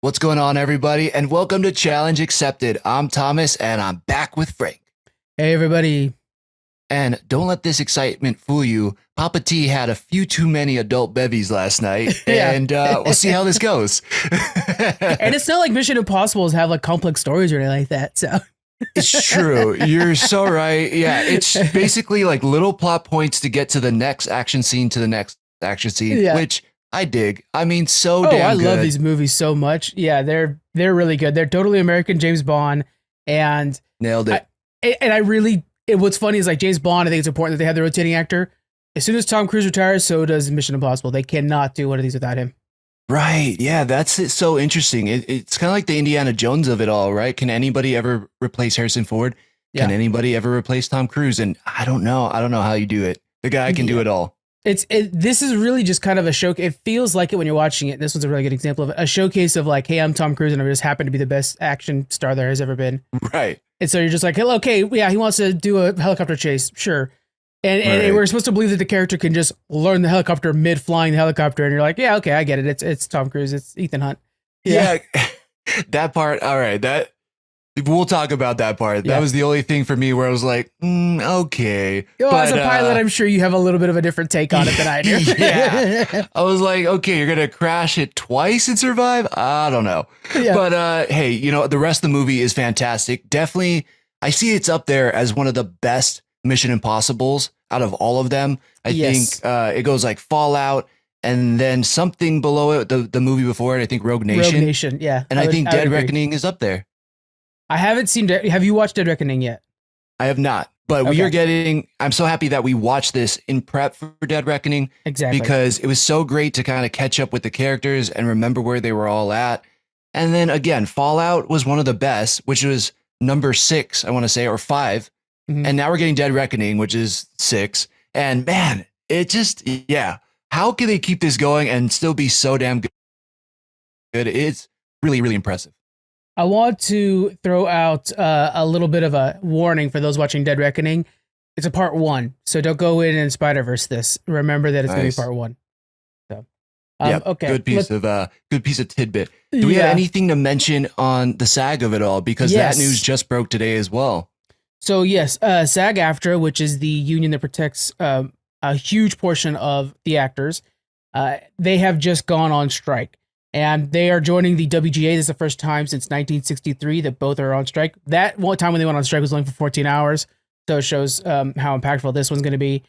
What's going on, everybody? And welcome to Challenge Accepted. I'm Thomas, and I'm back with Frank. Hey, everybody. And don't let this excitement fool you. Papa T had a few too many adult bevies last night, and we'll see how this goes. And it's not like Mission Impossible have like complex stories or anything like that. So it's true. You're so right. Yeah, it's basically like little plot points to get to the next action scene which I dig. I mean, so damn good. I love these movies so much. Yeah, they're really good. They're totally American James Bond, and nailed it. What's funny is like James Bond, I think it's important that they have the rotating actor. As soon as Tom Cruise retires, so does Mission Impossible. They cannot do one of these without him. Right. Yeah, that's so interesting. It's kind of like the Indiana Jones of it all, right? Can anybody ever replace Harrison Ford? Can anybody ever replace Tom Cruise? And I don't know how you do it. The guy can do it all. This is really just kind of a show. It feels like it when you're watching it. This was a really good example of it. A showcase of like, hey, I'm Tom Cruise and I just happen to be the best action star there has ever been. Right. And so you're just like, okay, yeah, he wants to do a helicopter chase. Sure. And we're supposed to believe that the character can just learn the helicopter mid flying the helicopter. And you're like, yeah, okay, I get it. It's Tom Cruise. It's Ethan Hunt. Yeah. That part. All right. We'll talk about that part. That was the only thing for me where I was like, okay. As a pilot, I'm sure you have a little bit of a different take on it than I do. Yeah. I was like, okay, you're going to crash it twice and survive? I don't know. Yeah. But hey, the rest of the movie is fantastic. Definitely, I see it's up there as one of the best Mission Impossibles out of all of them. I think it goes like Fallout and then something below it, the movie before it, I think Rogue Nation. Rogue Nation, yeah. And I think Dead Reckoning is up there. I haven't seen. Have you watched Dead Reckoning yet? I have not, but I'm so happy that we watched this in prep for Dead Reckoning. Exactly. Because it was so great to kind of catch up with the characters and remember where they were all at. And then again, Fallout was one of the best, which was number 6, I want to say, or 5. Mm-hmm. And now we're getting Dead Reckoning, which is 6. And man, it just, how can they keep this going and still be so damn good? It's really, really impressive. I want to throw out a little bit of a warning for those watching Dead Reckoning. It's a part 1, so don't go in and Spider-Verse this. Remember that it's going to be part 1. So, okay. Good piece of tidbit. Do we have anything to mention on the SAG of it all? Because that news just broke today as well. So yes, SAG-AFTRA, which is the union that protects a huge portion of the actors, they have just gone on strike. And they are joining the WGA. This is the first time since 1963 that both are on strike. That one time when they went on strike was only for 14 hours. So it shows how impactful this one's going to be.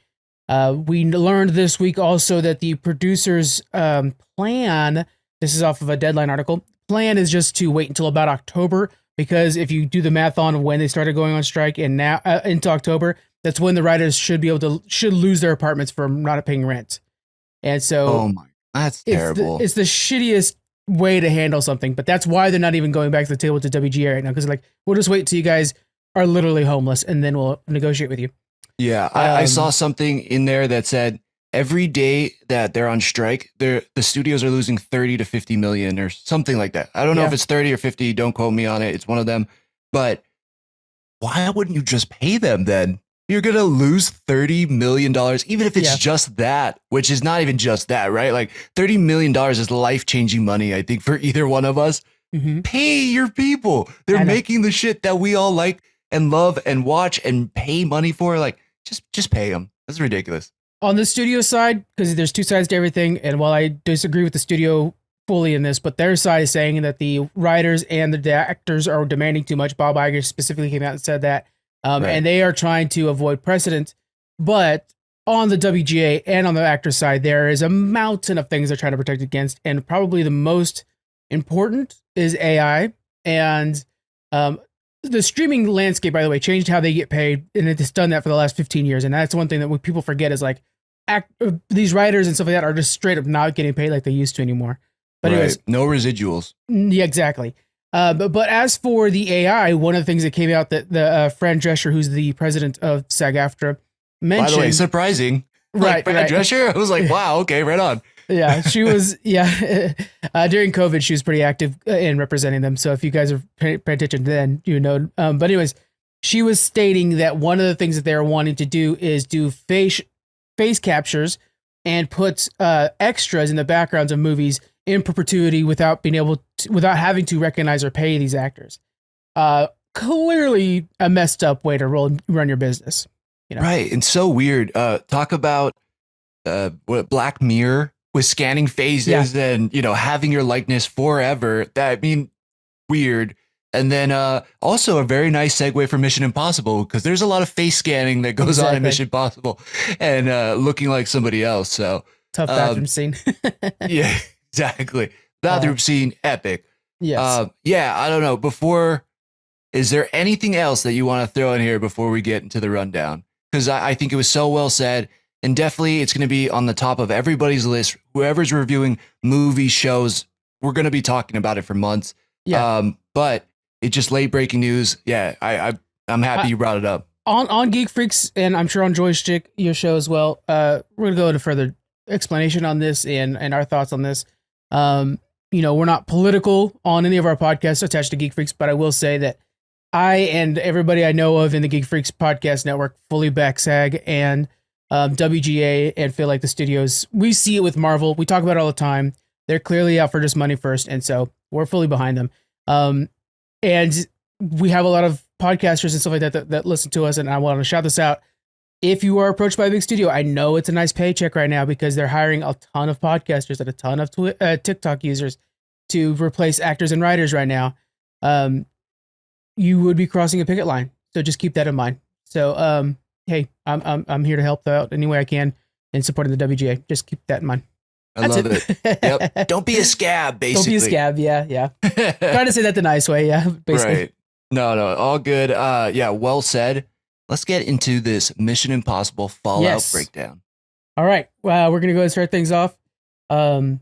We learned this week also that the producers' plan, this is off of a Deadline article, plan is just to wait until about October. Because if you do the math on when they started going on strike and now into October, that's when the writers should lose their apartments from not paying rent. And so that's terrible. It's the shittiest way to handle something, but that's why they're not even going back to the table to WGA right now. Because like, we'll just wait till you guys are literally homeless and then we'll negotiate with you. Yeah, I saw something in there that said every day that they're on strike, the studios are losing 30 to 50 million or something like that. I don't know if it's 30 or 50. Don't quote me on it. It's one of them. But why wouldn't you just pay them then? You're going to lose $30 million, even if it's just that, which is not even just that, right? Like $30 million is life-changing money, I think, for either one of us. Mm-hmm. Pay your people. They're making the shit that we all like and love and watch and pay money for. Like, just pay them. That's ridiculous. On the studio side, because there's two sides to everything, and while I disagree with the studio fully in this, but their side is saying that the writers and the actors are demanding too much. Bob Iger specifically came out and said that. And they are trying to avoid precedent. But on the WGA and on the actor side, there is a mountain of things they're trying to protect against. And probably the most important is AI. And the streaming landscape, by the way, changed how they get paid. And it's done that for the last 15 years. And that's one thing that people forget is like these writers and stuff like that are just straight up not getting paid like they used to anymore. But anyways, no residuals. Yeah, exactly. But as for the AI, one of the things that came out that the Fran Drescher, who's the president of SAG-AFTRA, mentioned. By the way, surprising. Right. Fran Drescher? I was like, wow, okay, right on. Yeah, she was, during COVID, she was pretty active in representing them. So if you guys are paying attention, then you know. But anyways, she was stating that one of the things that they're wanting to do is do face captures and put extras in the backgrounds of movies in perpetuity without being able without having to recognize or pay these actors. Clearly a messed up way to run your business. You know? Right. And so weird. Talk about what Black Mirror with scanning faces and, having your likeness forever. Weird. And then also a very nice segue for Mission Impossible, because there's a lot of face scanning that goes on in Mission Impossible and looking like somebody else. So tough bathroom scene. Yeah, exactly. Bathroom scene, epic. Yes. I don't know. Is there anything else that you want to throw in here before we get into the rundown? Because I think it was so well said, and definitely it's going to be on the top of everybody's list. Whoever's reviewing movie shows, we're going to be talking about it for months. Yeah. But it's just late breaking news. Yeah, I'm happy you brought it up. On Geek Freaks, and I'm sure on Joystick, your show as well. We're going to go into further explanation on this and our thoughts on this. We're not political on any of our podcasts attached to Geek Freaks, but I will say that I and everybody I know of in the Geek Freaks podcast network fully back SAG and WGA, and feel like the studios, we see it with Marvel. We talk about it all the time. They're clearly out for just money first, and so we're fully behind them. And we have a lot of podcasters and stuff like that listen to us, and I want to shout this out. If you are approached by a big studio, I know it's a nice paycheck right now because they're hiring a ton of podcasters and a ton of TikTok users to replace actors and writers right now. You would be crossing a picket line, so just keep that in mind. So, hey, I'm here to help out any way I can in supporting the WGA. Just keep that in mind. I love it. Yep. Don't be a scab, basically. Don't be a scab. Yeah. Trying to say that the nice way. Yeah. Basically. Right. No, all good. Well said. Let's get into this Mission Impossible Fallout breakdown. All right. Well, we're going to go and start things off. Give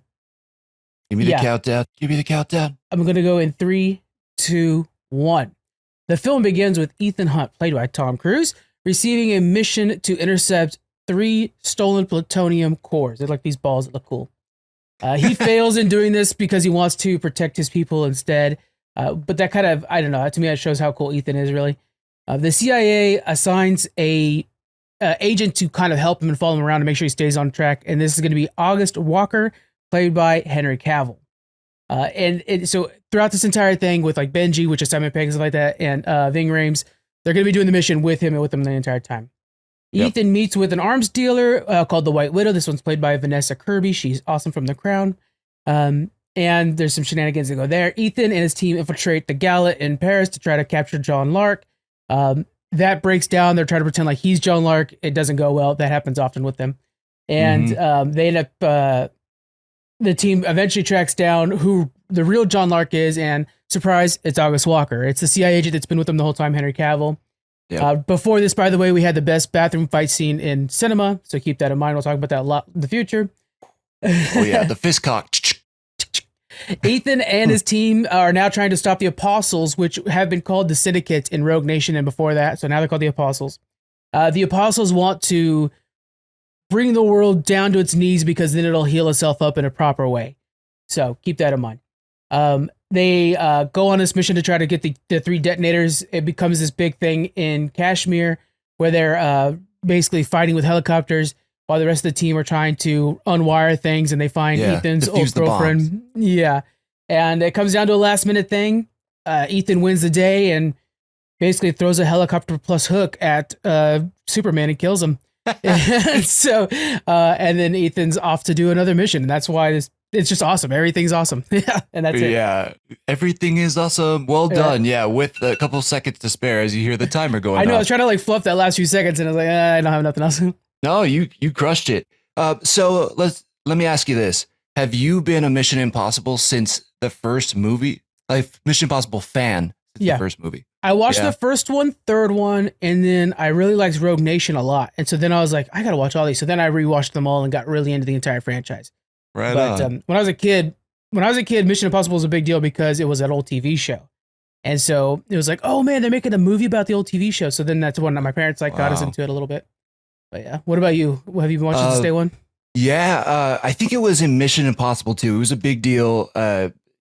me the countdown. I'm going to go in 3, 2, 1. The film begins with Ethan Hunt, played by Tom Cruise, receiving a mission to intercept 3 stolen plutonium cores. They're like these balls that look cool. He fails in doing this because he wants to protect his people instead. But that kind of, I don't know, to me, that shows how cool Ethan is, really. The CIA assigns a agent to kind of help him and follow him around to make sure he stays on track. And this is going to be August Walker, played by Henry Cavill. So throughout this entire thing with like Benji, which is Simon Pegg and stuff like that, and Ving Rhames, they're going to be doing the mission with him the entire time. Yep. Ethan meets with an arms dealer called the White Widow. This one's played by Vanessa Kirby. She's awesome from The Crown. And there's some shenanigans that go there. Ethan and his team infiltrate the Gala in Paris to try to capture John Lark. That breaks down. They're trying to pretend like he's John Lark. It doesn't go well. That happens often with them. And they end up... the team eventually tracks down who the real John Lark is, and surprise, it's August Walker. It's the CIA agent that's been with them the whole time, Henry Cavill. Yep. Before this, by the way, we had the best bathroom fight scene in cinema, so keep that in mind. We'll talk about that a lot in the future. Oh yeah, the fist cock. Ethan and his team are now trying to stop the Apostles, which have been called the Syndicate in Rogue Nation and before that, so now they're called the Apostles. The Apostles want to bring the world down to its knees because then it'll heal itself up in a proper way. So keep that in mind. They go on this mission to try to get the 3 detonators. It becomes this big thing in Kashmir where they're basically fighting with helicopters while the rest of the team are trying to unwire things, and they find Ethan's old girlfriend. Yeah. And it comes down to a last minute thing. Ethan wins the day and basically throws a helicopter plus hook at Superman and kills him. So, and then Ethan's off to do another mission. And that's why it's just awesome. Everything's awesome. Yeah. And that's it. Yeah. Everything is awesome. Well done. Yeah. With a couple seconds to spare as you hear the timer going I know. off. I was trying to like fluff that last few seconds and I was like, I don't have nothing else. No, you crushed it. So let me ask you this. Have you been a Mission Impossible since the first movie? Like Mission Impossible fan since the first movie? I watched the first one, third one, and then I really liked Rogue Nation a lot. And so then I was like, I got to watch all these. So then I rewatched them all and got really into the entire franchise. Right. But when I was a kid, Mission Impossible was a big deal because it was an old TV show. And so it was like, oh man, they're making a movie about the old TV show. So then that's when my parents got us into it a little bit. But yeah, what about you? Have you been watching this day one? Yeah, I think it was in Mission Impossible 2. It was a big deal.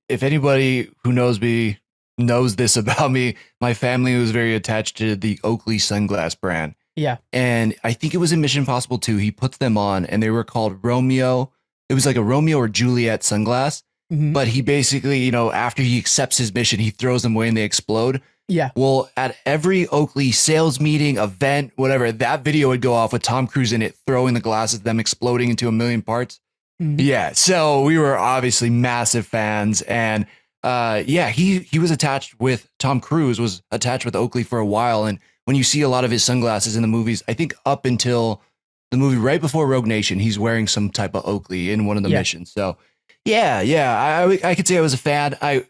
If anybody who knows me knows this about me, my family was very attached to the Oakley sunglass brand. Yeah. And I think it was in Mission Impossible 2. He puts them on and they were called Romeo. It was like a Romeo or Juliet sunglass. Mhm. but he basically, after he accepts his mission, he throws them away and they explode. Yeah. Well, at every Oakley sales meeting, event, whatever, that video would go off with Tom Cruise in it, throwing the glasses, them exploding into a million parts. Mhm. Yeah. So we were obviously massive fans. And he was attached with Tom Cruise, was attached with Oakley for a while. And when you see a lot of his sunglasses in the movies, I think up until the movie right before Rogue Nation, he's wearing some type of Oakley in one of the missions. So I could say I was a fan. I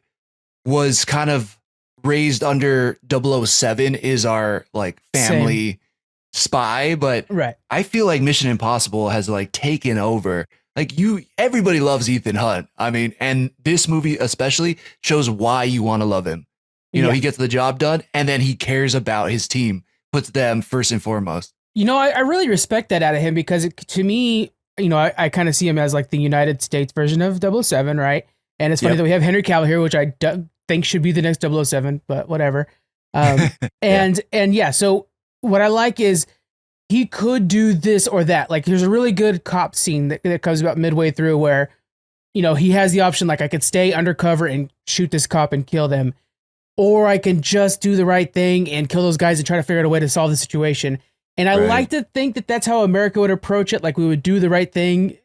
was kind of raised under 007 is our like family spy, but Right. I feel like Mission Impossible has like taken over. Like everybody loves Ethan Hunt. I mean, and this movie especially shows why you want to love him. He gets the job done and then he cares about his team, puts them first and foremost. I really respect that out of him because to me, I kind of see him as like the United States version of 007, right? And it's funny that we have Henry Cavill here, which I think should be the next 007, but whatever. And so what I like is he could do this or that. Like there's a really good cop scene that comes about midway through where, he has the option, like I could stay undercover and shoot this cop and kill them, or I can just do the right thing and kill those guys and try to figure out a way to solve the situation. And I like to think that that's how America would approach it. Like we would do the right thing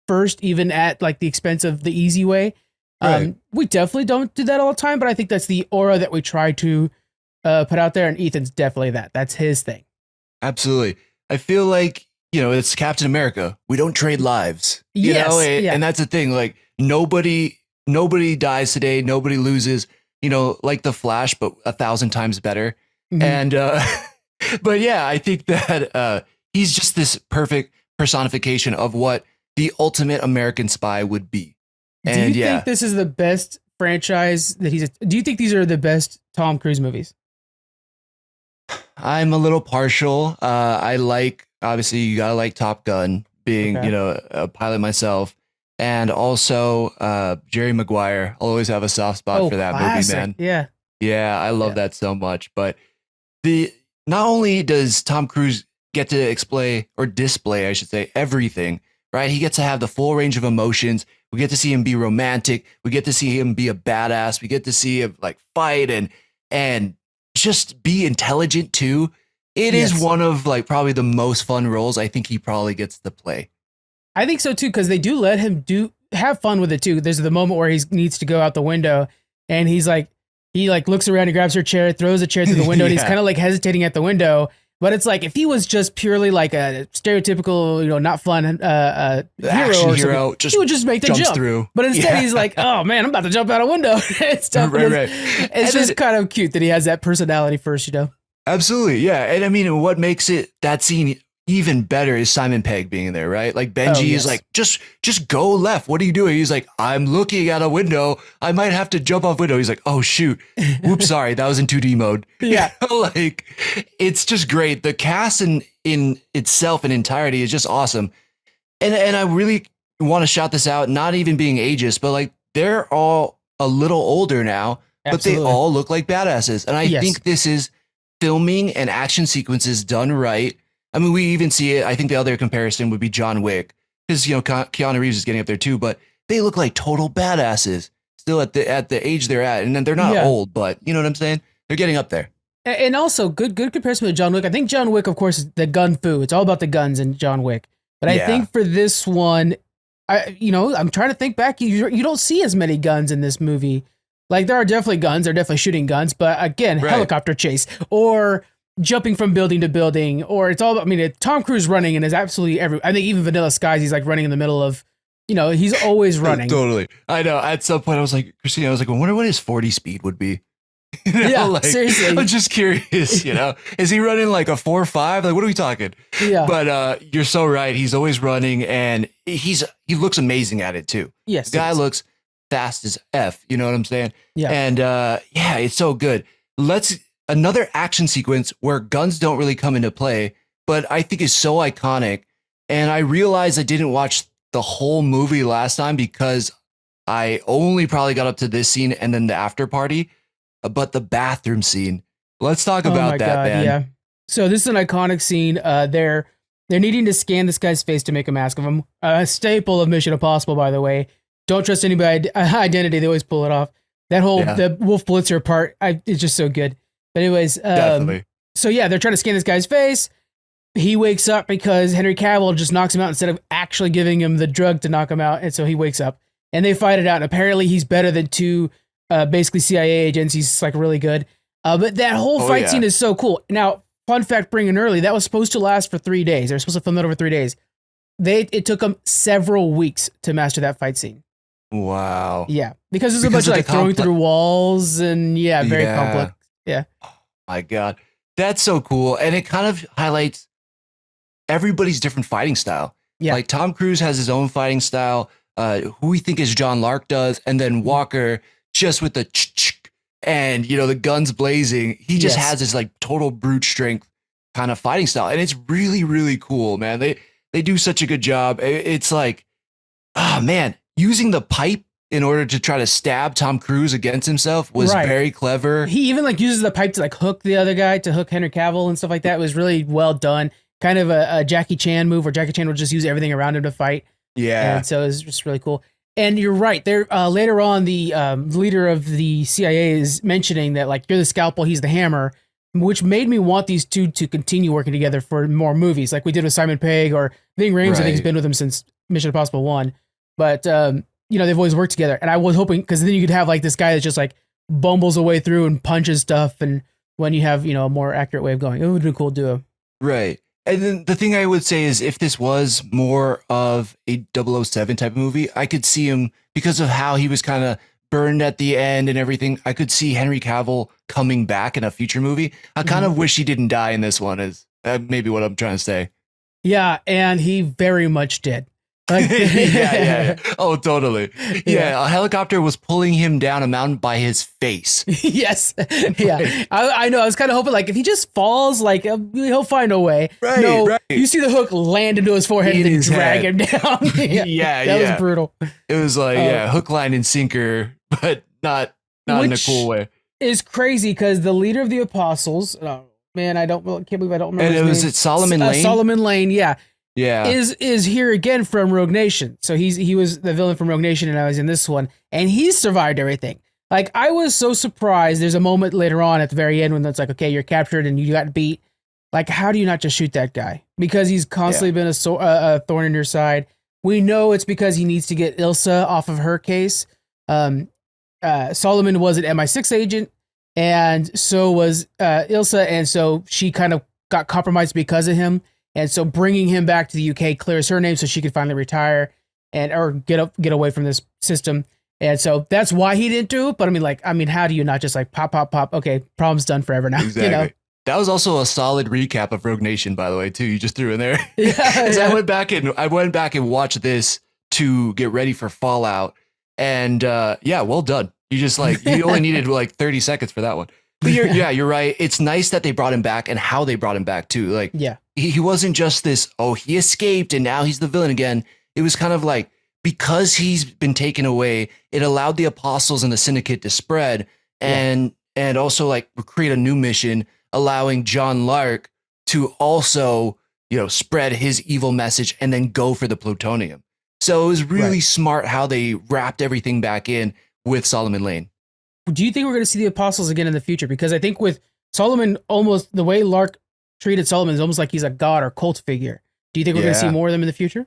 first, even at like the expense of the easy way. Right. We definitely don't do that all the time, but I think that's the aura that we try to put out there. And Ethan's definitely that. That's his thing. Absolutely. I feel like, it's Captain America. We don't trade lives, and that's the thing. Like nobody dies today. Nobody loses, like the Flash, but 1,000 times better. Mhm. And, but yeah, I think that he's just this perfect personification of what the ultimate American spy would be. And do you think this is the best franchise that do you think these are the best Tom Cruise movies? I'm a little partial. I like, obviously you gotta like Top Gun, being, a pilot myself. And also Jerry Maguire. I'll always have a soft spot for that movie, man. Yeah. Yeah, I love that so much. But not only does Tom Cruise get to display, I should say, everything, right? He gets to have the full range of emotions. We get to see him be romantic. We get to see him be a badass. We get to see him like fight and just be intelligent too. It is one of like probably the most fun roles I think he probably gets to play. I think so too, because they do let him have fun with it too. There's the moment where he needs to go out the window and he looks around and grabs her chair, throws a chair through the window, and he's kind of like hesitating at the window. But it's like if he was just purely like a stereotypical, not fun hero, just he would just make the jump through. But instead, he's like, "Oh man, I'm about to jump out a window." It's just kind of cute that he has that personality first, Absolutely, yeah. And I mean, what makes that scene even better is Simon Pegg being in there, right? Like Benji is like, just go left. What are you doing? He's like, I'm looking at a window. I might have to jump off window. He's like, oh shoot, whoops, sorry, that was in 2D mode. Yeah, like it's just great. The cast in itself in entirety is just awesome. And I really want to shout this out, not even being ageist, but like they're all a little older now, absolutely. But they all look like badasses. And I think this is filming and action sequences done right. I mean, we even see it. I think the other comparison would be John Wick, because Keanu Reeves is getting up there too. But they look like total badasses still at the age they're at, and then they're not old, but you know what I'm saying? They're getting up there. And also, good comparison with John Wick. I think John Wick, of course, is the gun fu. It's all about the guns in John Wick. But I think for this one, I'm trying to think back. You don't see as many guns in this movie. Like there are definitely guns. They're definitely shooting guns. But again, helicopter chase or jumping from building to building, or it's all. Tom Cruise running and is absolutely I think even Vanilla Skies, he's like running in the middle of. He's always running. Totally. I know. At some point, I was like, Christina, I wonder what his 40 speed would be. Seriously. I'm just curious. Is he running like a 4.5? Like, what are we talking? Yeah. But you're so right. He's always running, and he looks amazing at it too. Yes. The guy looks fast as F. You know what I'm saying? Yeah. And it's so good. Another action sequence where guns don't really come into play, but I think is so iconic. And I realized I didn't watch the whole movie last time because I only probably got up to this scene and then the after party. But the bathroom scene. Let's talk about that, man. Yeah. So this is an iconic scene. They're needing to scan this guy's face to make a mask of him. A staple of Mission Impossible, by the way. don't trust anybody identity. They always pull it off. That whole Yeah. the Wolf Blitzer part, it's just so good. But anyways, Definitely. so yeah, they're trying to scan this guy's face. He wakes up because Henry Cavill just knocks him out instead of actually giving him the drug to knock him out, and so he wakes up. And they fight it out. And apparently, he's better than two, basically CIA agents. He's like really good. But that whole fight scene is so cool. Now, fun fact, bringing early, that was supposed to last for 3 days. They were supposed to film that over 3 days. It took them several weeks to master that fight scene. Wow. Yeah, because there's a bunch of like throwing through walls and very complex. Yeah. Oh my God, that's so cool, and it kind of highlights everybody's different fighting style. Yeah. Like Tom Cruise has his own fighting style. Who we think is John Lark does, and then Walker just with the and the guns blazing. He just has this like total brute strength kind of fighting style, and it's really really cool, man. They do such a good job. It's like, oh man, using the pipe in order to try to stab Tom Cruise against himself was very clever. He even like uses the pipe to like hook the other guy, to hook Henry Cavill and stuff like that. It was really well done. Kind of a Jackie Chan move where Jackie Chan would just use everything around him to fight. Yeah. And so it's just really cool. And you're right. There later on, the leader of the CIA is mentioning that like you're the scalpel, he's the hammer, which made me want these two to continue working together for more movies, like we did with Simon Pegg or Ving Rhames. I think he's been with him since Mission Impossible 1. But they've always worked together, and I was hoping because then you could have like this guy that just like bumbles away through and punches stuff, and when you have a more accurate way of going, it would be a cool duo. Right. And then the thing I would say is if this was more of a 007 type of movie, I could see him, because of how he was kind of burned at the end and everything, I could see Henry Cavill coming back in a future movie. I kind of wish he didn't die in this one, is maybe what I'm trying to say. Yeah, and he very much did. Like, yeah. Oh, totally. Yeah, a helicopter was pulling him down a mountain by his face. Yes. Yeah. I know. I was kind of hoping, like, if he just falls, like, he'll find a way. Right. No, right. You see the hook land into his forehead and then drag him down. That was brutal. It was like, hook, line, and sinker, but not in a cool way. Is crazy because the leader of the apostles, man, I can't believe I don't remember. And it Solomon Lane? Solomon Lane, yeah. Yeah, is here again from Rogue Nation. So he was the villain from Rogue Nation, and I was in this one, and he's survived everything. Like, I was so surprised. There's a moment later on at the very end when it's like, okay, you're captured and you got beat. Like, how do you not just shoot that guy? Because he's constantly been a thorn in your side. We know it's because he needs to get Ilsa off of her case. Solomon was an MI6 agent, and so was Ilsa, and so she kind of got compromised because of him. And so bringing him back to the UK clears her name so she could finally retire or get away from this system. And so that's why he didn't do it. But I mean, how do you not just like pop? Okay, problem's done forever now. Exactly. That was also a solid recap of Rogue Nation, by the way, too. You just threw in there. Yeah. I went back and watched this to get ready for Fallout. And well done. You just you only needed 30 seconds for that one. But you're right. It's nice that they brought him back and how they brought him back too. He wasn't just this, he escaped and now he's the villain again. It was kind of like, because he's been taken away, it allowed the apostles and the syndicate to spread and also create a new mission, allowing John Lark to also, spread his evil message and then go for the plutonium. So it was really smart how they wrapped everything back in with Solomon Lane. Do you think we're going to see the apostles again in the future? Because I think with Solomon, almost the way Lark treated Solomon is almost like he's a god or cult figure. Do you think we're going to see more of them in the future?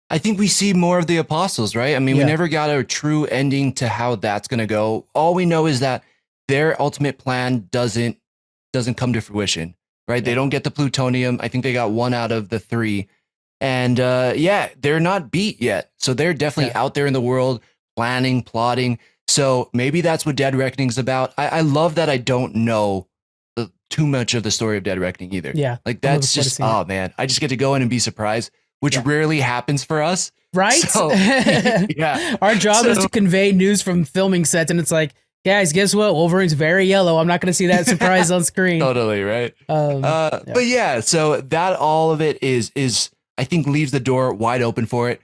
I think we see more of the apostles, right? I mean, we never got a true ending to how that's going to go. All we know is that their ultimate plan doesn't come to fruition, right? They don't get the plutonium. I think they got 1 out of the 3. And they're not beat yet. So they're definitely out there in the world planning, plotting. So maybe that's what Dead Reckoning is about. I love that I don't know too much of the story of Dead Reckoning either. Yeah. That's just, man, I just get to go in and be surprised, which rarely happens for us. Right? So, our job is to convey news from filming sets, and it's like, guys, guess what? Wolverine's very yellow. I'm not going to see that surprise on screen. Totally, right? But so that all of it is I think leaves the door wide open for it.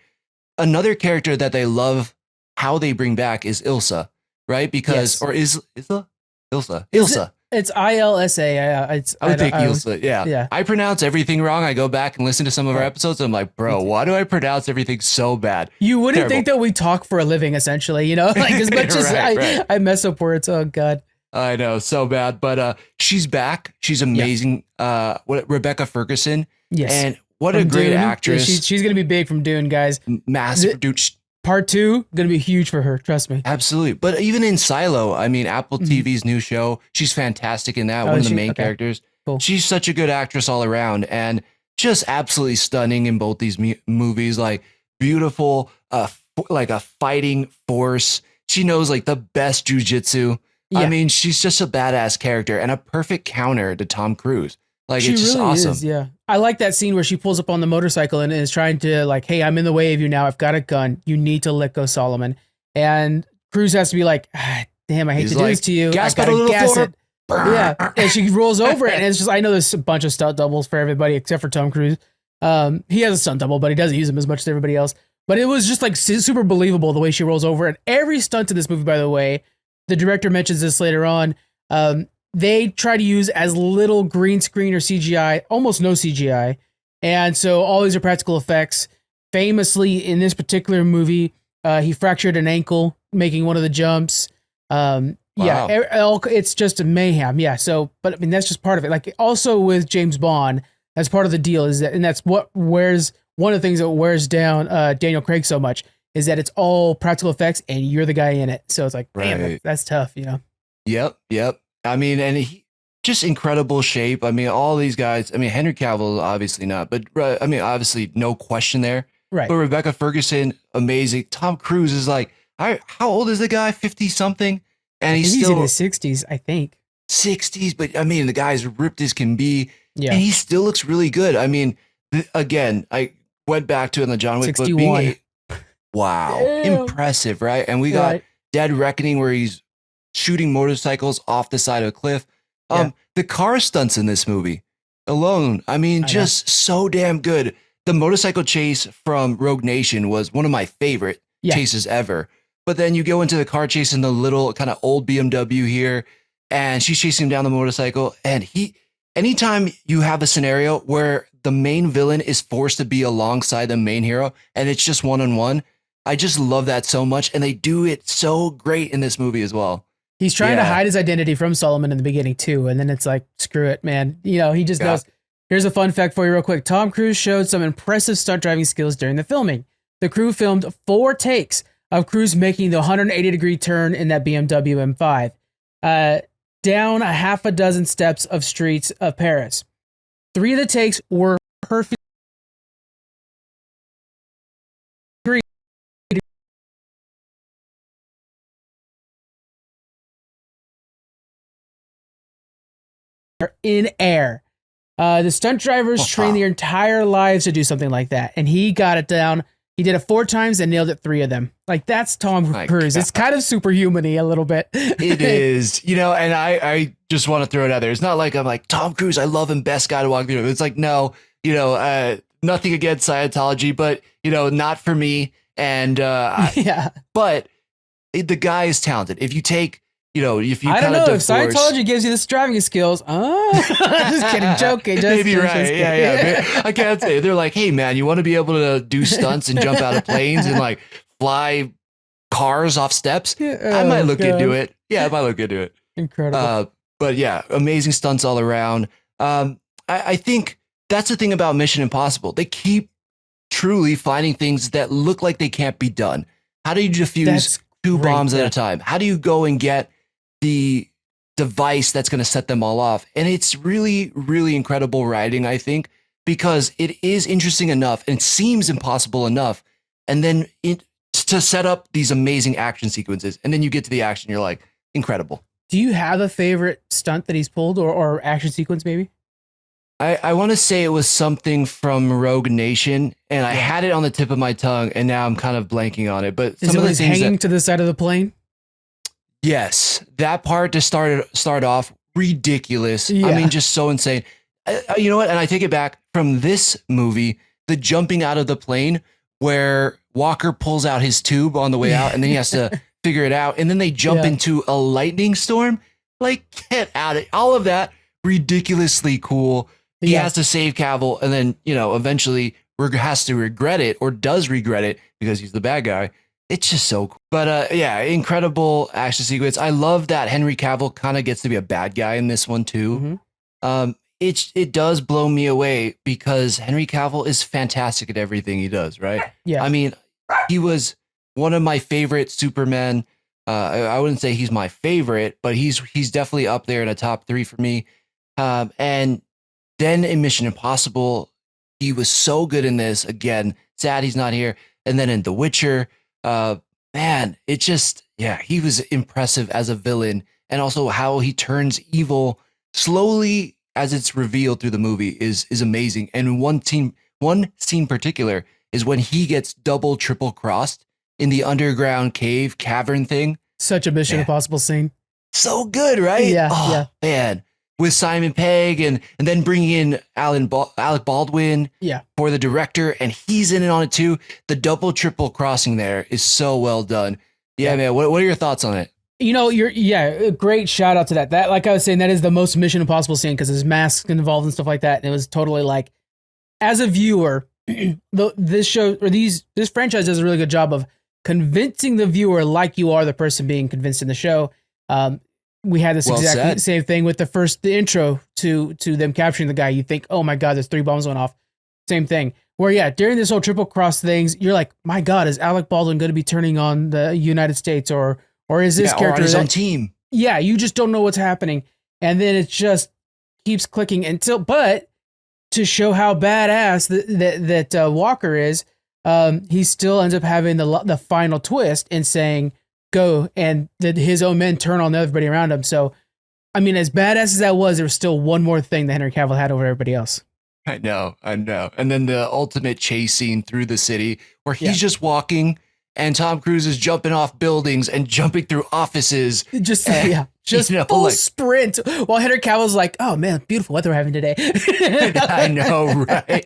Another character that they love how they bring back is Ilsa, right? Because or is Ilsa? Ilsa. It's ILSA. I would think you'll say, yeah. I pronounce everything wrong. I go back and listen to some of our episodes. And I'm like, bro, why do I pronounce everything so bad? You wouldn't think that we talk for a living, essentially, you know, like as much as I mess up words. Oh God. I know, so bad. But she's back. She's amazing. Rebecca Ferguson. Yes. And what a great actress. She's going to be big from Dune, guys. Massive. Dude, Part 2, going to be huge for her. Trust me. Absolutely. But even in Silo, I mean, Apple TV's new show, she's fantastic in that. One of the main characters. Cool. She's such a good actress all around and just absolutely stunning in both these movies. Like beautiful, like a fighting force. She knows like the best jujitsu. Yeah. I mean, she's just a badass character and a perfect counter to Tom Cruise. Like, it's just really awesome. Yeah. I like that scene where she pulls up on the motorcycle and is trying to like, hey, I'm in the way of you now. I've got a gun. You need to let go, Solomon. And Cruise has to be like, damn, I hate to do this to you. I gotta gas it. Yeah. And she rolls over it. And it's just, I know there's a bunch of stunt doubles for everybody except for Tom Cruise. He has a stunt double, but he doesn't use them as much as everybody else. But it was just like super believable the way she rolls over. And every stunt in this movie, by the way, the director mentions this later on. They try to use as little green screen or CGI, almost no CGI. And so all these are practical effects. Famously, in this particular movie, he fractured an ankle making one of the jumps. Wow. Yeah, it's just a mayhem. Yeah, so, but I mean, that's just part of it. Like also with James Bond, that's part of the deal is that, and that's what wears, one of the things that wears down Daniel Craig so much is that it's all practical effects and you're the guy in it. So it's like, damn, that's tough, you know? Yep. I mean, and he just incredible shape. I mean, all these guys, I mean, Henry Cavill, obviously not, but I mean, obviously no question there. Right. But Rebecca Ferguson, amazing. Tom Cruise is like, how old is the guy? 50 something? And he's still in his 60s, I think. 60s, but I mean, the guy's ripped as can be. Yeah. And he still looks really good. I mean, again, I went back to it in the John Wick, 61. Wow. Damn. Impressive, right? And we got Dead Reckoning where he's shooting motorcycles off the side of a cliff. The car stunts in this movie alone, I mean, just so damn good. The motorcycle chase from Rogue Nation was one of my favorite chases ever. But then you go into the car chase in the little kind of old BMW here, and she's chasing him down the motorcycle. And anytime you have a scenario where the main villain is forced to be alongside the main hero and it's just one-on-one, I just love that so much. And they do it so great in this movie as well. He's trying to hide his identity from Solomon in the beginning too. And then it's like, screw it, man. You know, he just goes, here's a fun fact for you real quick. Tom Cruise showed some impressive stunt driving skills during the filming. The crew filmed 4 takes of Cruise making the 180-degree turn in that BMW M5, down a half a dozen steps of streets of Paris. 3 of the takes were perfect. In air. The stunt drivers train their entire lives to do something like that. And he got it down. He did it 4 times and nailed it 3 of them. Like, that's Tom Cruise. God. It's kind of superhuman-y a little bit. It is, you know, and I just want to throw it out there. It's not like I'm like, Tom Cruise, I love him, best guy to walk through. It's like, no, you know, nothing against Scientology, but, you know, not for me. And, but the guy is talented. If you take, you know, if you I don't know if Scientology gives you the driving skills. Just kidding, joking. Maybe right. Yeah. I can't say. They're like, hey man, you want to be able to do stunts and jump out of planes and like fly cars off steps? I might look into it. Yeah, I might look into it. Incredible. But yeah, amazing stunts all around. I think that's the thing about Mission Impossible. They keep truly finding things that look like they can't be done. How do you defuse 2 bombs at a time? How do you go and get the device that's going to set them all off? And it's really, really incredible writing, I think, because it is interesting enough and seems impossible enough. And then to set up these amazing action sequences. And then you get to the action, you're like, incredible. Do you have a favorite stunt that he's pulled or action sequence maybe? I want to say it was something from Rogue Nation, and I had it on the tip of my tongue, and now I'm kind of blanking on it. But some of the things hanging to the side of the plane. Yes, that part to start off ridiculous. I mean, just so insane. You know what? And I take it back from this movie, the jumping out of the plane where Walker pulls out his tube on the way out, and then he has to figure it out, and then they jump into a lightning storm. Like, get out of all of that. Ridiculously cool. He has to save Cavill, and then, eventually has to regret it, or does regret it because he's the bad guy. It's just so cool. But yeah, incredible action sequence. I love that Henry Cavill kind of gets to be a bad guy in this one too. It does blow me away because Henry Cavill is fantastic at everything he does, right? Yeah. I mean, he was one of my favorite Supermen. I wouldn't say he's my favorite, but he's definitely up there in a top 3 for me. And then in Mission Impossible, he was so good in this. Again, sad he's not here. And then in The Witcher, man, it just, he was impressive as a villain. And also how he turns evil slowly as it's revealed through the movie is amazing. And one scene particular is when he gets double, triple crossed in the underground cave cavern thing. Such a Mission Impossible scene. So good, right? Yeah. Man. With Simon Pegg and then bringing in Alec Baldwin for the director, and he's in it on it too. The double, triple crossing there is so well done. Yeah, man. What are your thoughts on it? A great shout out to that. That, like I was saying, that is the most Mission Impossible scene because there's masks involved and stuff like that. And it was totally like, as a viewer, this franchise does a really good job of convincing the viewer like you are the person being convinced in the show. We had this exact same thing with the intro to them capturing the guy. You think, oh my God, there's 3 bombs went off. Same thing. Where during this whole triple cross things, you're like, my God, is Alec Baldwin going to be turning on the United States or is this character on his own team? Yeah, you just don't know what's happening, and then it just keeps clicking but to show how badass that Walker is, he still ends up having the final twist and saying, go, and his own men turn on everybody around him. So, I mean, as badass as that was, there was still one more thing that Henry Cavill had over everybody else. I know. And then the ultimate chase scene through the city where he's just walking and Tom Cruise is jumping off buildings and jumping through offices. Just full sprint while Henry Cavill's like, oh man, beautiful weather we're having today. I know, right?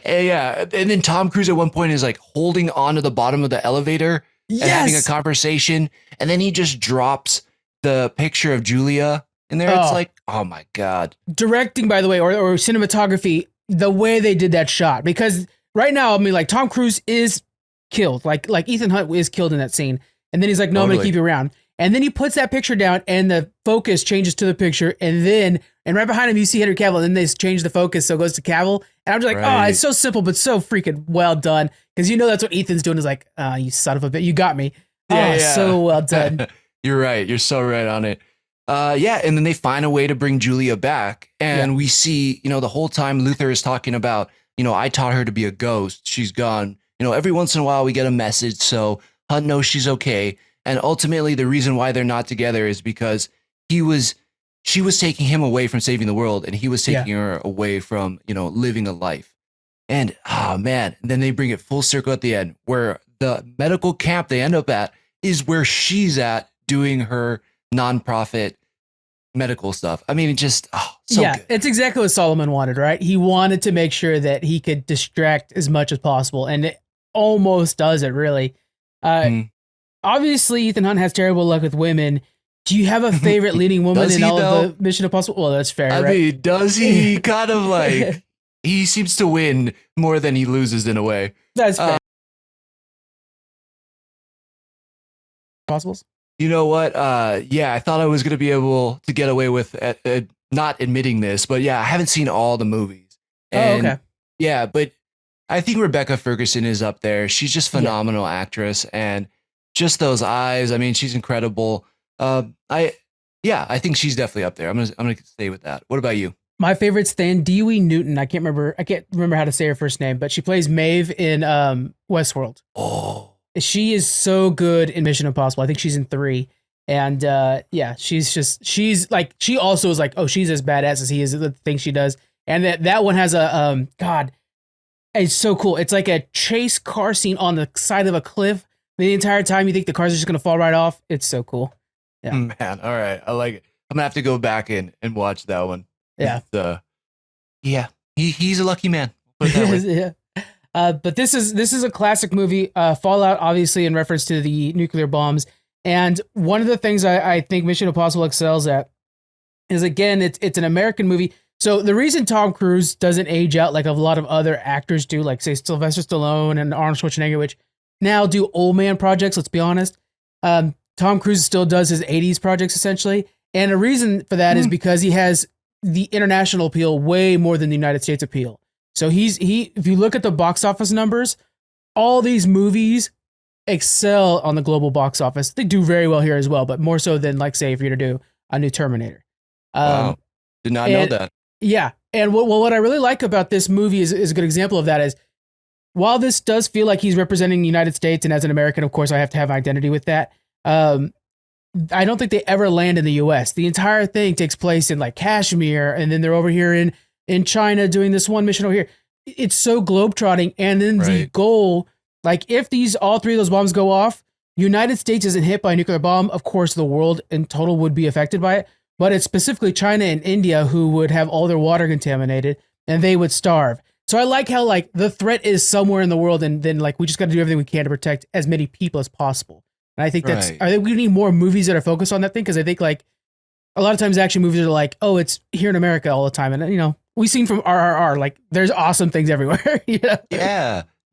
And then Tom Cruise at one point is like holding onto the bottom of the elevator and having a conversation, and then he just drops the picture of Julia in there. It's like, oh my God. Directing, by the way, or cinematography, the way they did that shot, because right now, I mean, like Tom Cruise is killed, like Ethan Hunt is killed in that scene, and then he's like, no, I'm gonna keep you around, and then he puts that picture down, and the focus changes to the picture, and right behind him you see Henry Cavill, and then they change the focus so it goes to Cavill, and I'm just like, oh, it's so simple but so freaking well done, because that's what Ethan's doing, is like, you son of a bitch, you got me. So well done. You're right, you're so right on it. And then they find a way to bring Julia back, and we see, the whole time Luther is talking about, I taught her to be a ghost, she's gone. Every once in a while we get a message, so Hunt knows she's okay. And ultimately, the reason why they're not together is because she was taking him away from saving the world, and he was taking her away from, living a life. And man, then they bring it full circle at the end, where the medical camp they end up at is where she's at doing her nonprofit medical stuff. I mean, it just good. It's exactly what Solomon wanted, right? He wanted to make sure that he could distract as much as possible, and it almost does it, really. Obviously, Ethan Hunt has terrible luck with women. Do you have a favorite leading woman in all of the Mission Impossible? Well, that's fair, right? I mean, does he? Kind of like, he seems to win more than he loses in a way. That's fair. Possibles? You know what? I thought I was going to be able to get away with not admitting this, but I haven't seen all the movies. And, okay. Yeah, but I think Rebecca Ferguson is up there. She's just phenomenal actress, and just those eyes. I mean, she's incredible. I think she's definitely up there. I'm gonna stay with that. What about you? My favorite's Thandie Newton. I can't remember how to say her first name, but she plays Maeve in Westworld. Oh, she is so good in Mission Impossible. I think she's in 3. And she's like, she also is like, oh, she's as badass as he is at the thing she does. And that one has a God, it's so cool. It's like a chase car scene on the side of a cliff. The entire time you think the cars are just gonna fall right off. It's so cool. Yeah, man. All right, I like it. I'm gonna have to go back in and watch that one. Yeah, he's a lucky man. Put it that way. Yeah. But this is a classic movie. Fallout, obviously, in reference to the nuclear bombs. And one of the things I think Mission Impossible excels at is again, it's an American movie. So the reason Tom Cruise doesn't age out like a lot of other actors do, like say Sylvester Stallone and Arnold Schwarzenegger, which now do old man projects. Let's be honest. Tom Cruise still does his '80s projects essentially, and the reason for that is because he has the international appeal way more than the United States appeal. So he if you look at the box office numbers, all these movies excel on the global box office. They do very well here as well, but more so than like say if you're to do a new Terminator. Wow. Did not know that. Yeah. And what I really like about this movie is a good example of that is while this does feel like he's representing the United States, and as an American, of course, I have to have identity with that. I don't think they ever land in the US. The entire thing takes place in like Kashmir, and then they're over here in China doing this one mission over here. It's so globetrotting. And then the goal, like if all three of those bombs go off, United States isn't hit by a nuclear bomb. Of course, the world in total would be affected by it. But it's specifically China and India who would have all their water contaminated and they would starve. So I like how like the threat is somewhere in the world, and then like we just got to do everything we can to protect as many people as possible. And I think I think we need more movies that are focused on that thing, because I think like a lot of times action movies are like, oh, it's here in America all the time, and you know we've seen from RRR like there's awesome things everywhere. You know?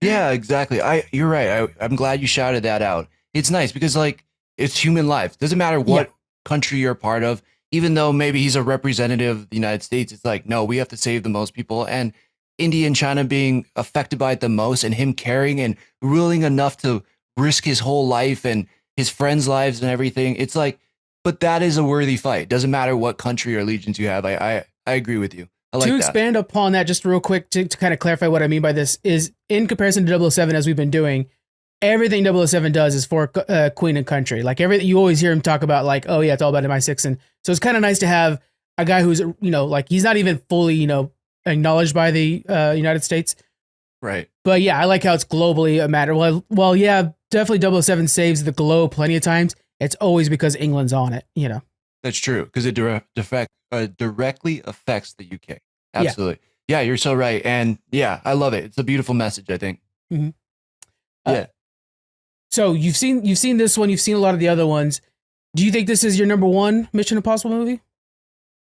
Yeah, exactly. You're right. I'm glad you shouted that out. It's nice because like it's human life. Doesn't matter what country you're a part of. Even though maybe he's a representative of the United States, it's like, no, we have to save the most people. And India and China being affected by it the most, and him caring and willing enough to risk his whole life and his friends' lives and everything. It's like, but that is a worthy fight. Doesn't matter what country or allegiance you have. I agree with you. I like to that. Expand upon that just real quick to kind of clarify what I mean by this is in comparison to 007, as we've been doing, everything 007 does is for Queen and country. Like everything, you always hear him talk about like, oh yeah, it's all about MI6. And so it's kind of nice to have a guy who's, you know, like he's not even fully, you know, acknowledged by the United States. Right. But yeah, I like how it's globally a matter. Well, yeah, definitely 007 saves the globe plenty of times. It's always because England's on it, you know. That's true, because it directly affects the UK. Absolutely. Yeah, you're so right. And yeah, I love it. It's a beautiful message, I think. Mm-hmm. Yeah. So you've seen this one. You've seen a lot of the other ones. Do you think this is your number one Mission Impossible movie?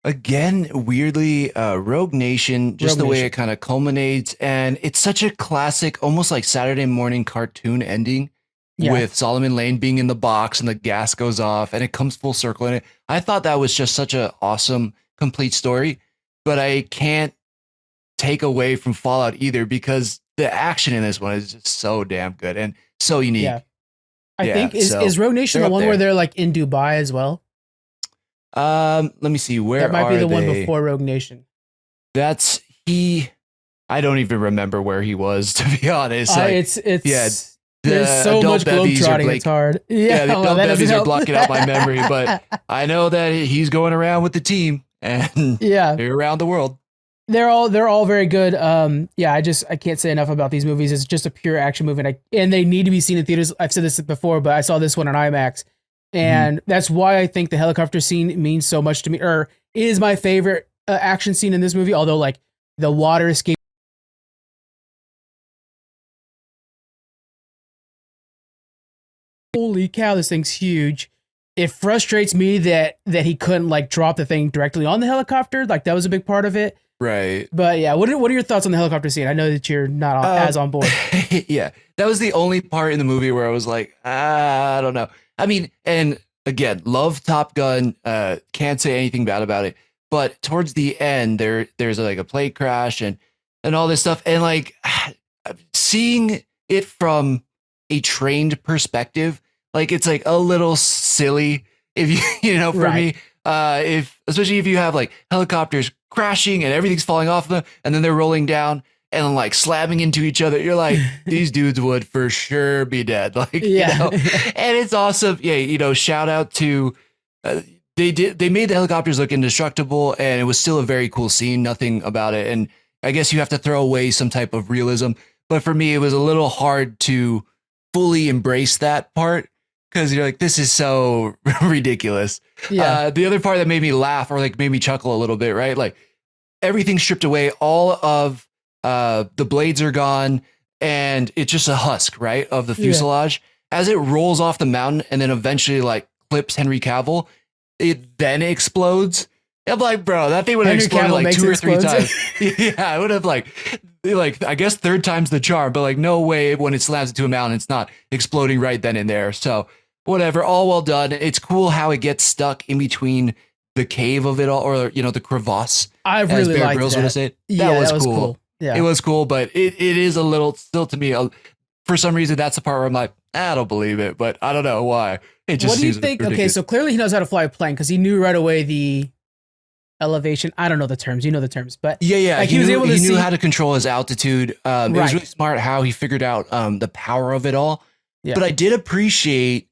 Again, weirdly, Rogue Nation, just the way it kind of culminates. And it's such a classic, almost like Saturday morning cartoon ending with Solomon Lane being in the box and the gas goes off and it comes full circle in it. I thought that was just such an awesome, complete story. But I can't take away from Fallout either, because the action in this one is just so damn good and so unique. Yeah. I think is Rogue Nation the one where they're like in Dubai as well? Let me see. Where that might be the one before Rogue Nation. That's I don't even remember where he was, to be honest. It's there's so much globetrotting. It's hard. Yeah, the adult bevies are blocking out my memory, but I know that he's going around with the team and they're around the world. They're all very good. I can't say enough about these movies. It's just a pure action movie, and they need to be seen in theaters. I've said this before, but I saw this one on IMAX, and that's why I think the helicopter scene means so much to me, or is my favorite action scene in this movie. Although, like the water escape, holy cow, this thing's huge. It frustrates me that he couldn't like drop the thing directly on the helicopter. Like that was a big part of it. Right. But yeah, what are your thoughts on the helicopter scene? I know that you're not as on board. Yeah, that was the only part in the movie where I was like, I don't know. I mean, and again, love Top Gun. Can't say anything bad about it. But towards the end, there's like a plane crash and all this stuff, and like seeing it from a trained perspective, like it's like a little silly if for me, especially if you have like helicopters crashing and everything's falling off of them and then they're rolling down and like slamming into each other. You're like, these dudes would for sure be dead. Like, and it's awesome. Yeah. Shout out to, they made the helicopters look indestructible and it was still a very cool scene. Nothing about it. And I guess you have to throw away some type of realism, but for me, it was a little hard to fully embrace that part. Because you're like, this is so ridiculous. Yeah. The other part that made me laugh or like made me chuckle a little bit, right? Like everything's stripped away. All of the blades are gone and it's just a husk, right? Of the fuselage. As it rolls off the mountain and then eventually like clips Henry Cavill, it then explodes. I'm like, bro, that thing would have Henry exploded Cavill like makes 2 it or 3 explode. times. Yeah, I would have like I guess third time's the charm, but like no way when it slams into a mountain, it's not exploding right then and there. So whatever, all well done. It's cool how it gets stuck in between the cave of it all, or the crevasse. I As really Bear liked Grylls would that. have said. Yeah, That was that was cool. cool. Yeah. It was cool, but it is a little still to me. For some reason, that's the part where I'm like, I don't believe it, but I don't know why. It just What do you seems think? Okay, ridiculous. so clearly he knows how to fly a plane because he knew right away the elevation. I don't know the terms. You know the terms, but Yeah. like he was knew, able to he see. knew how to control his altitude. It was Right. really smart how he figured out the power of it all. Yeah. But I did appreciate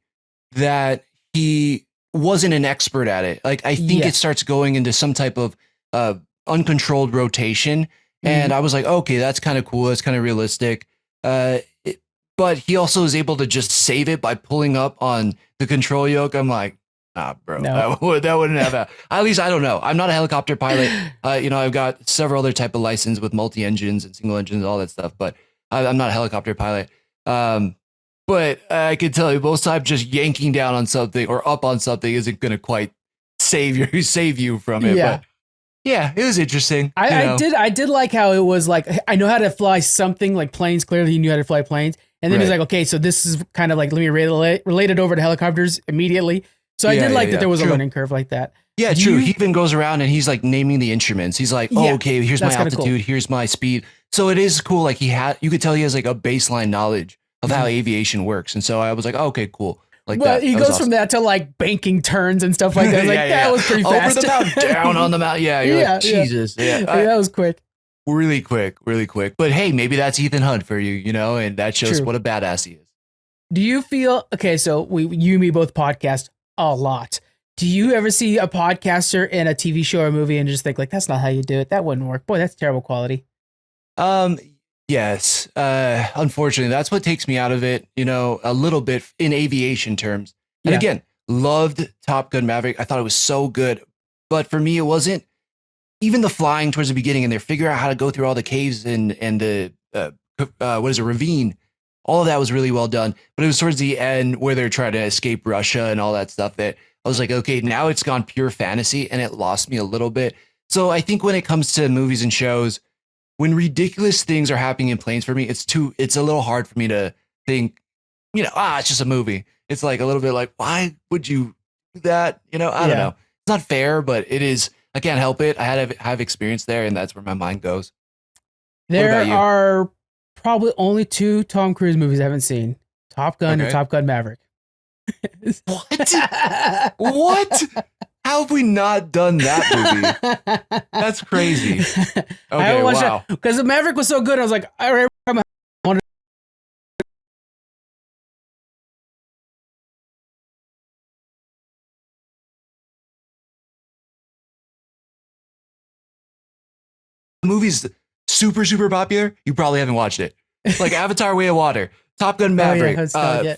that he wasn't an expert at it. Like I think Yeah. it starts going into some type of uncontrolled rotation, and I was like, okay, that's kind of cool. That's kind of realistic. But he also is able to just save it by pulling up on the control yoke. I'm like, bro, No. that wouldn't have at least I don't know. I'm not a helicopter pilot. I've got several other type of license with multi engines and single engines, all that stuff. But I'm not a helicopter pilot. But I can tell you, most times just yanking down on something or up on something isn't going to quite save you from it. Yeah. But yeah, it was interesting. I did like how it was like, I know how to fly something like planes. Clearly he knew how to fly planes. And then he's Right. like, okay, so this is kind of like, let me relate it over to helicopters immediately. So I did like that there was a True. learning curve like that. Yeah, true. He even goes around and he's like naming the instruments. He's like, oh, Yeah, okay, here's my that's kinda altitude, cool. here's my speed. So it is cool. Like you could tell he has like a baseline knowledge of how aviation works. And so I was like, oh, okay, cool. Like Well, that. he That goes was from awesome. that to like banking turns and stuff like that. I was like, that was pretty fast. Over the mountain, down on the mountain. Yeah, you're like, Jesus. Yeah. That was quick. Really quick. But hey, maybe that's Ethan Hunt for you, and that shows True. what a badass he is. Do you feel okay? So you and me both podcast a lot. Do you ever see a podcaster in a TV show or movie and just think like, that's not how you do it? That wouldn't work. Boy, that's terrible quality. Yes. Unfortunately, that's what takes me out of it, a little bit in aviation terms. And Yeah. again, loved Top Gun Maverick. I thought it was so good. But for me, it wasn't even the flying towards the beginning and they're figuring out how to go through all the caves and the, ravine. All of that was really well done. But it was towards the end where they're trying to escape Russia and all that stuff that I was like, okay, now it's gone pure fantasy and it lost me a little bit. So I think when it comes to movies and shows, when ridiculous things are happening in planes for me, it's a little hard for me to think, it's just a movie. It's like a little bit like, why would you do that? I don't know. It's not fair, but it is. I can't help it. I have experience there, and that's where my mind goes. There are probably only 2 Tom Cruise movies I haven't seen: Top Gun and Top Gun Maverick. What? What? How have we not done that movie? That's crazy. Okay, wow. Because the Maverick was so good, I was like, I wanted. The movie's super, super popular. You probably haven't watched it. Like Avatar: Way of Water, Top Gun Maverick,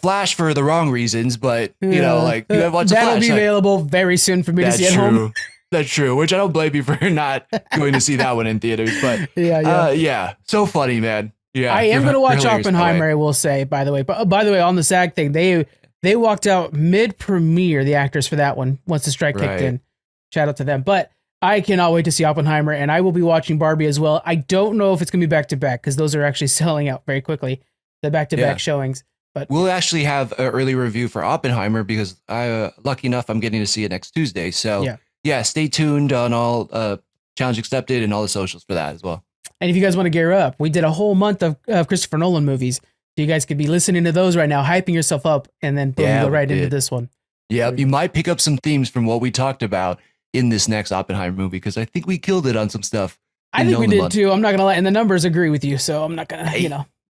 Flash for the wrong reasons, but you haven't watched the Flash. That'll be available very soon for me to see at home. That's true. Which I don't blame you for not going to see that one in theaters. But yeah, so funny, man. Yeah, I am going to watch Oppenheimer. I will say, by the way. But by the way, on the SAG thing, they walked out mid premiere, the actors for that one once the strike kicked in. Shout out to them. But I cannot wait to see Oppenheimer, and I will be watching Barbie as well. I don't know if it's going to be back to back because those are actually selling out very quickly. The back to back showings. But we'll actually have an early review for Oppenheimer because lucky enough, I'm getting to see it next Tuesday. So yeah, stay tuned on all Challenge Accepted and all the socials for that as well. And if you guys want to gear up, we did a whole month of Christopher Nolan movies. So you guys could be listening to those right now, hyping yourself up, and then boom, go right into this one. Yeah, you might pick up some themes from what we talked about in this next Oppenheimer movie because I think we killed it on some stuff. I think we did too. I'm not gonna lie, and the numbers agree with you, so I'm not gonna,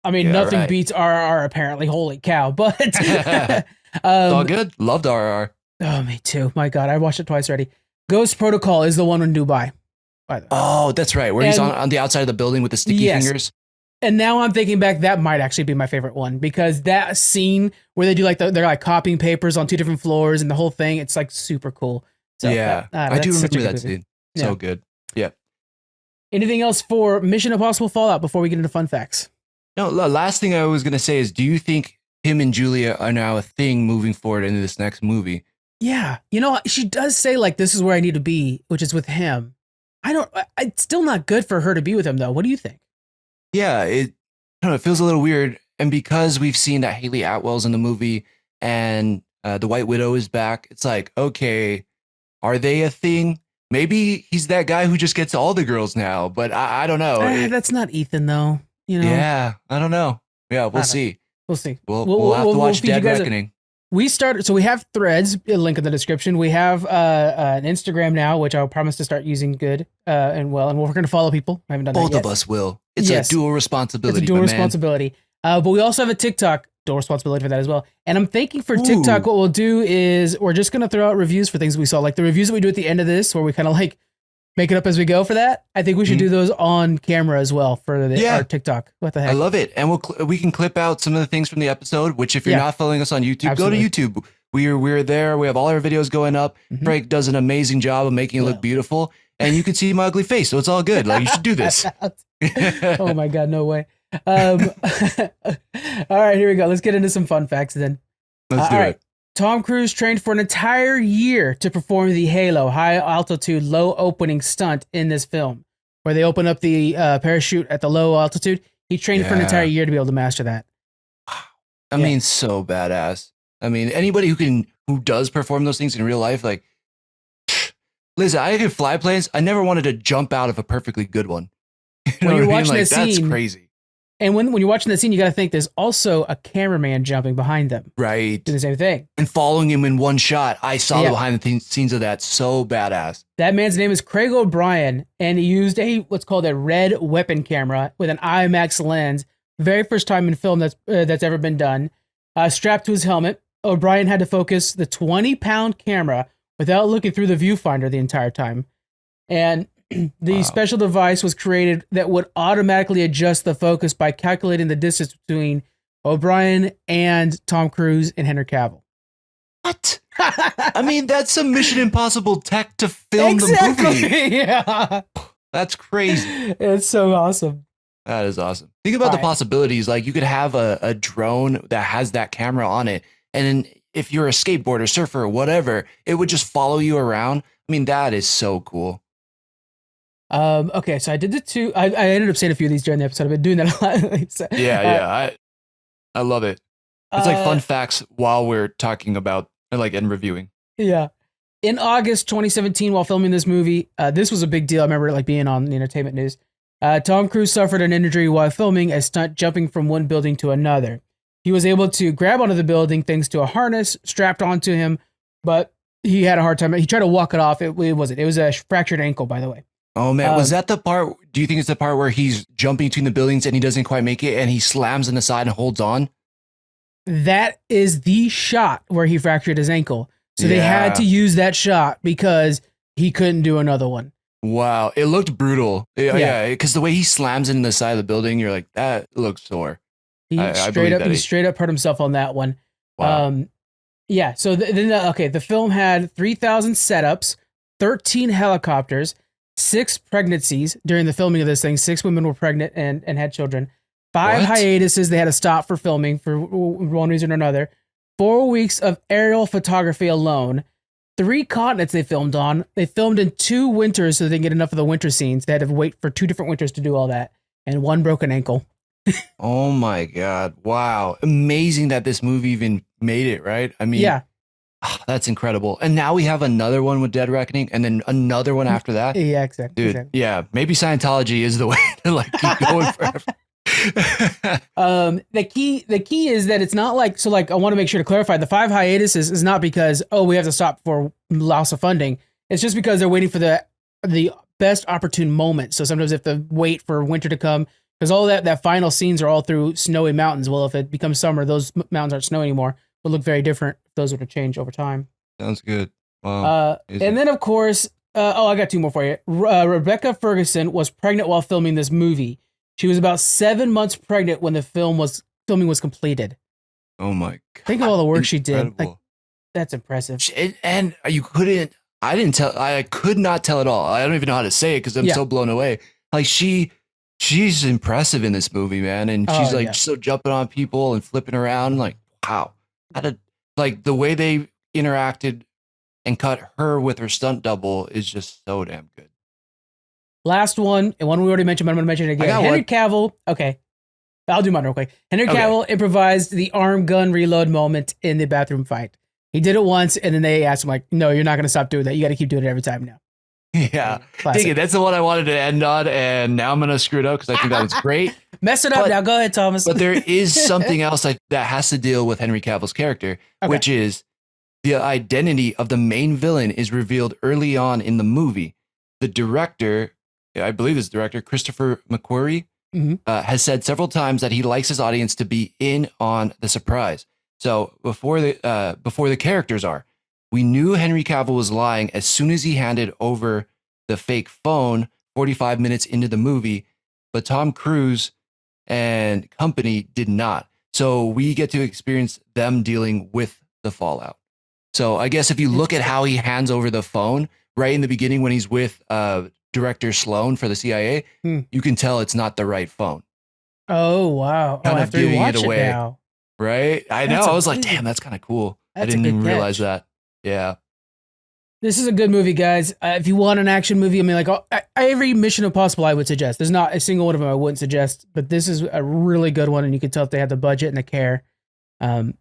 I mean, nothing beats RRR apparently. Holy cow! But it's all good. Loved RRR. Oh, me too. My God, I watched it twice already. Ghost Protocol is the one in Dubai. By the way. Oh, that's right. Where he's on the outside of the building with the sticky fingers. And now I'm thinking back, that might actually be my favorite one because that scene where they do they're like copying papers on 2 different floors and the whole thing, it's like super cool. So, yeah, I do remember that scene. So good. Yeah. Anything else for Mission Impossible Fallout before we get into fun facts? No, the last thing I was going to say is, do you think him and Julia are now a thing moving forward into this next movie? Yeah, you know, she does say like this is where I need to be, which is with him. It's still not good for her to be with him though. What do you think? Yeah, I don't know, it feels a little weird. And because we've seen that Haley Atwell's in the movie and the White Widow is back, it's like, okay, are they a thing? Maybe he's that guy who just gets all the girls now, but I don't know. That's not Ethan though. You know. Yeah, I don't know. Yeah, we'll I don't- see. We'll see. We'll have to watch feed you Dead guys Reckoning. We started, so we have Threads, a link in the description. We have an Instagram now, which I'll promise to start using good and well, and we're going to follow people. I haven't done Both that yet. of us will. It's Yes. a dual responsibility. It's a dual my man. responsibility. But we also have a TikTok, dual responsibility for that as well. And I'm thinking for TikTok, what we'll do is we're just going to throw out reviews for things we saw, like the reviews that we do at the end of this, where we kind of like make it up as we go for that. I think we should do those on camera as well for our TikTok. What the heck? I love it. And we can clip out some of the things from the episode, which if you're not following us on YouTube, go to YouTube. We're there. We have all our videos going up. Frank does an amazing job of making it look beautiful. And you can see my ugly face. So it's all good. Like, you should do this. Oh my God, no way. All right, here we go. Let's get into some fun facts then. Let's do it. Tom Cruise trained for an entire year to perform the Halo high altitude, low opening stunt in this film, where they open up the parachute at the low altitude. He trained for an entire year to be able to master that. I mean, so badass. I mean, anybody who does perform those things in real life, like, listen, I could fly planes. I never wanted to jump out of a perfectly good one. When you're watching the that's scene, crazy. And when you're watching the scene, you got to think there's also a cameraman jumping behind them. Right. Doing the same thing. And following him in one shot. I saw the behind the scenes of that. So badass. That man's name is Craig O'Brien, and he used what's called a red weapon camera with an IMAX lens. Very first time in film that's ever been done. Strapped to his helmet, O'Brien had to focus the 20-pound camera without looking through the viewfinder the entire time. And the special device was created that would automatically adjust the focus by calculating the distance between O'Brien and Tom Cruise and Henry Cavill. What? I mean, that's some Mission Impossible tech to film the movie. Yeah. That's crazy. It's so awesome. That is awesome. Think about the possibilities. Like, you could have a drone that has that camera on it. And then if you're a skateboarder, surfer, or whatever, it would just follow you around. I mean, that is so cool. Okay, so I did the two. I ended up saying a few of these during the episode. I've been doing that a lot. So, I love it. It's like fun facts while we're talking about and reviewing. Yeah. In August 2017, while filming this movie, this was a big deal. I remember being on the entertainment news. Tom Cruise suffered an injury while filming a stunt jumping from one building to another. He was able to grab onto the building thanks to a harness strapped onto him, but he had a hard time. He tried to walk it off. It was a fractured ankle, by the way. Oh man, was that the part? Do you think it's the part where he's jumping between the buildings and he doesn't quite make it and he slams in the side and holds on? That is the shot where he fractured his ankle. So they had to use that shot because he couldn't do another one. Wow, it looked brutal. Yeah, because the way he slams into the side of the building, you're like, that looks sore. He straight up hurt himself on that one. Wow. So the film had 3,000 setups, 13 helicopters, 6 pregnancies during the filming of this thing. 6 women were pregnant and had children. 5 hiatuses they had to stop for filming for one reason or another. 4 weeks of aerial photography alone. 3 continents they filmed on. They filmed in 2 winters so they can get enough of the winter scenes. They had to wait for 2 different winters to do all that. And 1 broken ankle. Oh my God. Wow. Amazing that this movie even made it, right? I mean, that's incredible. And now we have another one with Dead Reckoning and then another one after that. Yeah, exactly. Dude, exactly. yeah, maybe Scientology is the way to keep going forever. The key is that it's not I want to make sure to clarify the 5 hiatuses is not because we have to stop for loss of funding. It's just because they're waiting for the best opportune moment. So sometimes they have to wait for winter to come because all that final scenes are all through snowy mountains. Well, if it becomes summer, those mountains aren't snow anymore. Will look very different if those were to change over time. Sounds good. Wow. And then of course, I got 2 more for you. Rebecca Ferguson was pregnant while filming this movie. She was about 7 months pregnant when the filming was completed. Oh my God. Think of all the work she did. Incredible. That's impressive. And I could not tell at all. I don't even know how to say it because I'm so blown away. Like she's impressive in this movie, man. And she's so jumping on people and flipping around. Like, wow. The way they interacted and cut her with her stunt double is just so damn good. Last one, and one we already mentioned, but I'm going to mention it again. Henry Cavill. Okay. I'll do mine real quick. Henry Cavill improvised the arm gun reload moment in the bathroom fight. He did it once, and then they asked him, like, no, you're not going to stop doing that. You got to keep doing it every time now. Yeah. Dang it, that's the one I wanted to end on, and now I'm going to screw it up because I think that was great. Mess it up now. Go ahead, Thomas. But there is something else that has to deal with Henry Cavill's character, which is the identity of the main villain is revealed early on in the movie. The director, I believe it's director, Christopher McQuarrie, has said several times that he likes his audience to be in on the surprise. So before the characters are, we knew Henry Cavill was lying as soon as he handed over the fake phone 45 minutes into the movie, but Tom Cruise and company did not. So we get to experience them dealing with the fallout. So I guess if you look at how he hands over the phone right in the beginning when he's with Director Sloan for the CIA, you can tell it's not the right phone. Oh, wow. Kind of giving it away. Now. Right? I know. I was like, damn, that's kind of cool. I didn't even realize that. Yeah. This is a good movie, guys. If you want an action movie, I mean, like every Mission Impossible I would suggest. There's not a single one of them I wouldn't suggest, but this is a really good one, and you can tell if they have the budget and the care. You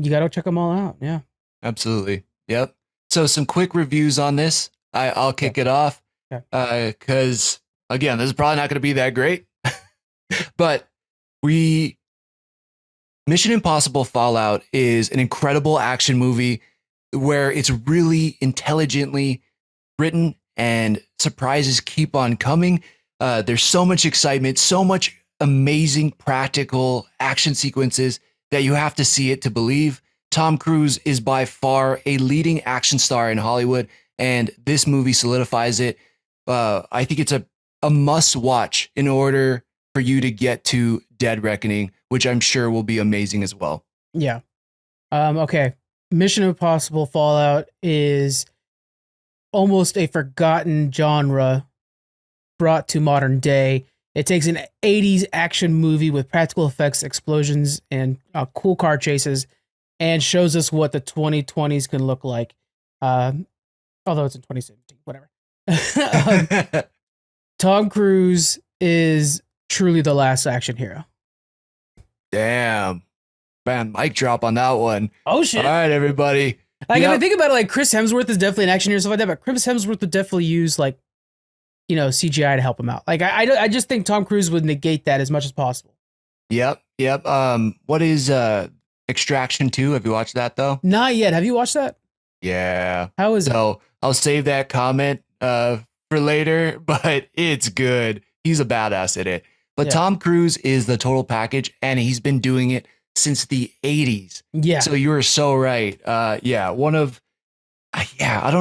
got to check them all out. Yeah. Absolutely. Yep. So some quick reviews on this. I'll kick it off because, again, this is probably not going to be that great, but Mission Impossible Fallout is an incredible action movie where it's really intelligently written and surprises keep on coming. There's so much excitement, so much amazing practical action sequences that you have to see it to believe. Tom Cruise is by far a leading action star in Hollywood, and this movie solidifies it. I think it's a must watch in order for you to get to Dead Reckoning, which I'm sure will be amazing as well. Yeah. Okay. Mission Impossible Fallout is almost a forgotten genre brought to modern day. It takes an 80s action movie with practical effects, explosions, and cool car chases, and shows us what the 2020s can look like. Although it's in 2017, whatever. Tom Cruise is truly the last action hero. Damn. Man, mic drop on that one. Oh, shit. All right, everybody. Like, if I think about it, like, Chris Hemsworth is definitely an action hero and stuff like that, but Chris Hemsworth would definitely use, like, CGI to help him out. Like, I just think Tom Cruise would negate that as much as possible. Yep. What is Extraction 2? Have you watched that, though? Not yet. Have you watched that? Yeah. How is it? So I'll save that comment for later, but it's good. He's a badass at it. But Tom Cruise is the total package, and he's been doing it since the 80s. Yeah. So you were so right. I don't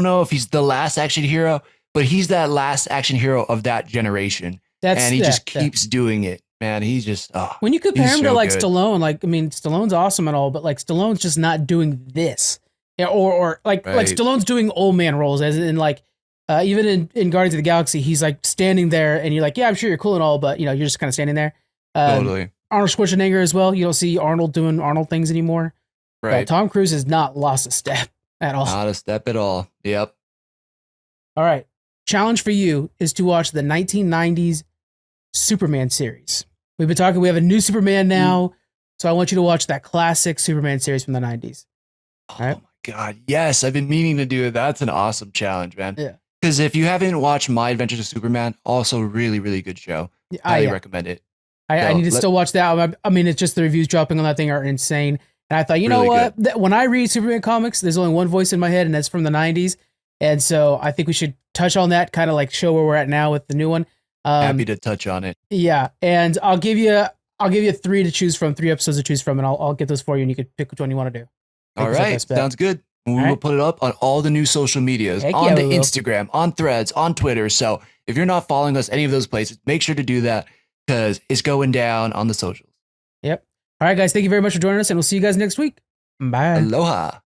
know if he's the last action hero, but he's that last action hero of that generation. And he just keeps doing it, man. He's just, when you compare him to like Stallone, like, I mean, Stallone's awesome and all, but like Stallone's just not doing this. Yeah, or like Stallone's doing old man roles, as in like, even in Guardians of the Galaxy, he's like standing there and you're like, yeah, I'm sure you're cool and all, but you're just kind of standing there. Totally. Arnold Schwarzenegger as well. You don't see Arnold doing Arnold things anymore. Right. Tom Cruise has not lost a step at all. Not a step at all. Yep. All right. Challenge for you is to watch the 1990s Superman series. We have a new Superman now, so I want you to watch that classic Superman series from the 90s. All right? Oh my God. Yes. I've been meaning to do it. That's an awesome challenge, man. Yeah. Because if you haven't watched My Adventures of Superman, also really, really good show. Highly recommend it. I need to still watch that. I mean, it's just the reviews dropping on that thing are insane. And I thought, know what? When I read Superman comics, there's only one voice in my head, and that's from the 90s. And so I think we should touch on that, kind of like show where we're at now with the new one. Happy to touch on it. Yeah. And I'll give you 3 to choose from, 3 episodes to choose from, and I'll get those for you, and you can pick which one you want to do. All right. Sounds good. We will put it up on all the new social medias, on the Instagram, on Threads, on Twitter. So if you're not following us any of those places, make sure to do that because it's going down on the socials. Yep. All right, guys. Thank you very much for joining us, and we'll see you guys next week. Bye. Aloha.